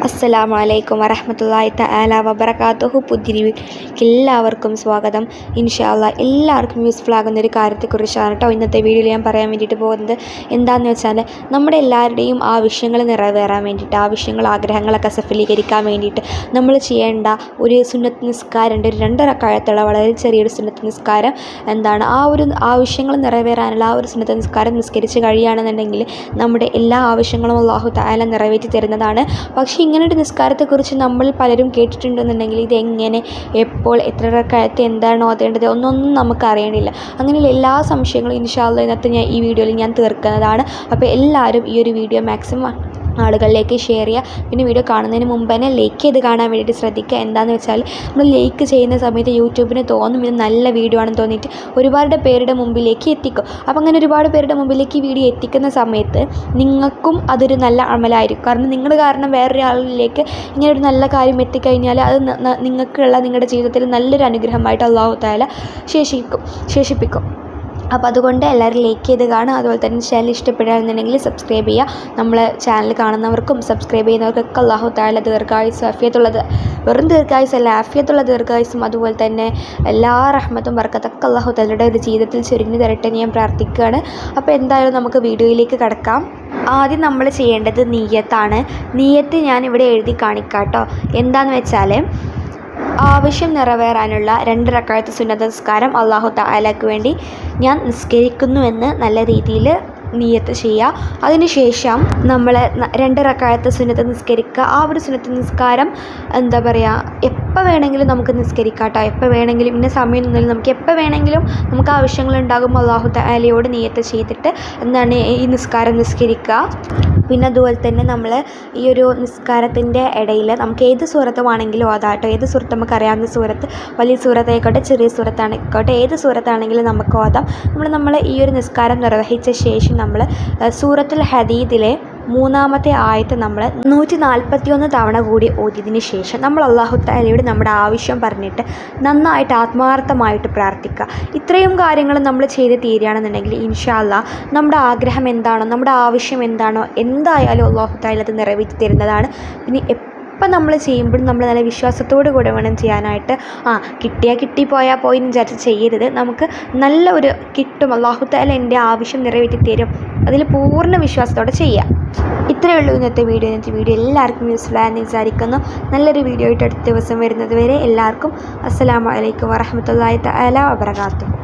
അസ്സലാമു അലൈക്കും വറഹ്മത്തുള്ളാഹി തആല വബറകാതുഹു. പുതിരിവിലേക്ക് എല്ലാവർക്കും സ്വാഗതം. ഇൻഷാ അല്ലാഹ് എല്ലാവർക്കും യൂസ്ഫുൾ ആകുന്ന ഒരു കാര്യത്തെക്കുറിച്ചാണ് കേട്ടോ ഇന്നത്തെ വീഡിയോയിൽ ഞാൻ പറയാൻ വേണ്ടിയിട്ട് പോകുന്നത്. എന്താണെന്ന് വെച്ചാൽ നമ്മുടെ എല്ലാവരുടെയും ആവശ്യങ്ങൾ നിറവേറാൻ വേണ്ടിയിട്ട്, ആഗ്രഹങ്ങളൊക്കെ സഫലീകരിക്കാൻ വേണ്ടിയിട്ട് നമ്മൾ ചെയ്യേണ്ട ഒരു സുന്നത്ത് നിസ്കാരമുണ്ട്. ഒരു 2 റക്അത്തുള്ള വളരെ ചെറിയൊരു സുന്നത്ത് നിസ്കാരം. എന്താണ് ആ ഒരു ആവശ്യങ്ങൾ നിറവേറാനുള്ള ആ ഒരു സുന്നത്ത് നിസ്കാരം നിസ്കരിച്ച് കഴിയുകയാണെന്നുണ്ടെങ്കിൽ നമ്മുടെ എല്ലാ ആവശ്യങ്ങളും അല്ലാഹു തആല നിറവേറ്റി തരുന്നതാണ്. പക്ഷേ ഇങ്ങനൊരു നിസ്കാരത്തെക്കുറിച്ച് നമ്മൾ പലരും കേട്ടിട്ടുണ്ടെന്നുണ്ടെങ്കിൽ ഇതെങ്ങനെ, എപ്പോൾ, എത്ര റക്അത്ത്, എന്താണ് ഓതേണ്ടത് ഒന്നും നമുക്ക് അറിയണില്ല. അങ്ങനെയുള്ള എല്ലാ സംശയങ്ങളും ഇൻഷാ അല്ലാഹ് ഇന്നത്തെ ഈ വീഡിയോയിൽ ഞാൻ തീർക്കുന്നതാണ്. അപ്പോൾ എല്ലാവരും ഈ ഒരു വീഡിയോ മാക്സിമം ആളുകളിലേക്ക് ഷെയർ ചെയ്യുക. പിന്നെ വീഡിയോ കാണുന്നതിന് മുമ്പ് തന്നെ ലൈക്ക് ചെയ്ത് കാണാൻ വേണ്ടിയിട്ട് ശ്രദ്ധിക്കുക. എന്താണെന്ന് വെച്ചാൽ നമ്മൾ ലൈക്ക് ചെയ്യുന്ന സമയത്ത് യൂട്യൂബിന് തോന്നും ഇത് നല്ല വീഡിയോ ആണെന്ന് തോന്നിയിട്ട് ഒരുപാട് പേരുടെ മുമ്പിലേക്ക് എത്തിക്കും. അപ്പോൾ അങ്ങനെ ഒരുപാട് പേരുടെ മുമ്പിലേക്ക് ഈ വീഡിയോ എത്തിക്കുന്ന സമയത്ത് നിങ്ങൾക്കും അതൊരു നല്ല അമലായിരിക്കും. കാരണം നിങ്ങൾ കാരണം വേറൊരാളിലേക്ക് ഇങ്ങനെ ഒരു നല്ല കാര്യം എത്തിക്കഴിഞ്ഞാൽ അത് നിങ്ങൾക്കുള്ള നിങ്ങളുടെ ജീവിതത്തിൽ നല്ലൊരു അനുഗ്രഹമായിട്ട് അല്ലാഹു തആല ശേഷിപ്പിക്കും. അപ്പോൾ അതുകൊണ്ട് എല്ലാവരും ലൈക്ക് ചെയ്ത് കാണുക. അതുപോലെ തന്നെ ചാനൽ ഇഷ്ടപ്പെടുകയാണെന്നുണ്ടെങ്കിൽ സബ്സ്ക്രൈബ് ചെയ്യുക. നമ്മൾ ചാനൽ കാണുന്നവർക്കും സബ്സ്ക്രൈബ് ചെയ്യുന്നവർക്കൊക്കെ അല്ലാഹു തആല ദീർഘായുസ്സും ആഫിയത്തുള്ളത്, വെറും ദീർഘായുസ്സല്ല ആഫിയത്തുള്ള ദീർഘായുസ്സും അതുപോലെ തന്നെ എല്ലാ റഹ്മത്തും ബർക്കത്തൊക്കെ അല്ലാഹു തആലയുടെ ഒരു ജീവിതത്തിൽ ചുരുങ്ങി തരട്ടെ എന്ന് ഞാൻ പ്രാർത്ഥിക്കുകയാണ്. അപ്പോൾ എന്തായാലും നമുക്ക് വീഡിയോയിലേക്ക് കടക്കാം. ആദ്യം നമ്മൾ ചെയ്യേണ്ടത് നിയ്യത്താണ്. നിയ്യത്ത് ഞാനിവിടെ എഴുതി കാണിക്കാം കേട്ടോ. എന്താണെന്ന് വെച്ചാൽ ആവശ്യം നിറവേറാനുള്ള 2 റക്അത്ത് സുന്നത്ത് നിസ്കാരം അല്ലാഹു തആലയ്ക്ക് വേണ്ടി ഞാൻ നിസ്കരിക്കുന്നുവെന്ന് നല്ല രീതിയിൽ നിയ്യത്ത് ചെയ്യുക. അതിനുശേഷം നമ്മൾ 2 റക്അത്ത് സുന്നത്ത് നിസ്കരിക്കുക. ആ ഒരു സുന്നത്ത് നിസ്കാരം എന്താ പറയുക, എപ്പോൾ വേണമെങ്കിലും നമുക്ക് നിസ്കരിക്കാം കേട്ടോ. എപ്പോൾ വേണമെങ്കിലും ഇന്ന സമയമൊന്നുമില്ല, നമുക്ക് എപ്പോൾ വേണമെങ്കിലും നമുക്ക് ആവശ്യങ്ങളുണ്ടാകുമ്പോൾ അല്ലാഹു തആലയോട് നിയ്യത്ത് ചെയ്തിട്ട് എന്താണ് ഈ നിസ്കാരം നിസ്കരിക്കുക. പിന്നെ അതുപോലെ തന്നെ നമ്മൾ ഈ ഒരു നിസ്കാരത്തിൻ്റെ ഇടയിൽ നമുക്ക് ഏത് സൂറത്ത് വേണമെങ്കിലും ഓതാട്ടോ. ഏത് സൂറത്ത് നമുക്കറിയാവുന്ന സൂറത്ത്, വലിയ സൂറത്തായിക്കോട്ടെ ചെറിയ സൂറത്തായിക്കോട്ടെ, ഏത് സൂറത്താണെങ്കിലും നമുക്ക് ഓതാം. നമ്മൾ ഈ ഒരു നിസ്കാരം നിർവഹിച്ച ശേഷം നമ്മൾ സൂറത്തുൽ ഹദീദിലെ 3-ാമത്തെ ആയത്ത് നമ്മൾ 141 തവണ കൂടി ഓതിയതിന് ശേഷം നമ്മൾ അല്ലാഹു തആലയോട് നമ്മുടെ ആവശ്യം പറഞ്ഞിട്ട് നന്നായിട്ട് ആത്മാർത്ഥമായിട്ട് പ്രാർത്ഥിക്കുക. ഇത്രയും കാര്യങ്ങൾ നമ്മൾ ചെയ്ത് തീരുകയാണെന്നുണ്ടെങ്കിൽ ഇൻഷാ അല്ലാഹ് നമ്മുടെ ആഗ്രഹം എന്താണോ, നമ്മുടെ ആവശ്യം എന്താണോ, എന്തായാലും അല്ലാഹു തആല അത് നിറവേറ്റി തരുന്നതാണ്. പിന്നെ ഇപ്പം നമ്മൾ ചെയ്യുമ്പോഴും നമ്മൾ നല്ല വിശ്വാസത്തോടു കൂടെ വേണം ചെയ്യാനായിട്ട്. കിട്ടിപ്പോയാൽ പോയി എന്ന് വിചാരിച്ച് ചെയ്യരുത്. നമുക്ക് നല്ല ഒരു കിട്ടും, അല്ലാഹു തആല എൻ്റെ ആവശ്യം നിറവേറ്റി തരും, അതിൽ പൂർണ്ണ വിശ്വാസത്തോടെ ചെയ്യാം. ഇത്രയേ ഉള്ളൂ ഇന്നത്തെ വീഡിയോ എല്ലാവർക്കും യൂസ്ഫുൾ ആയെന്ന് വിചാരിക്കുന്നു. നല്ലൊരു വീഡിയോ ആയിട്ട് അടുത്ത ദിവസം വരുന്നത് വരെ എല്ലാവർക്കും അസ്സലാമു അലൈക്കും വറഹ്മത്തുള്ളാഹി തആല വബറകാതുഹു.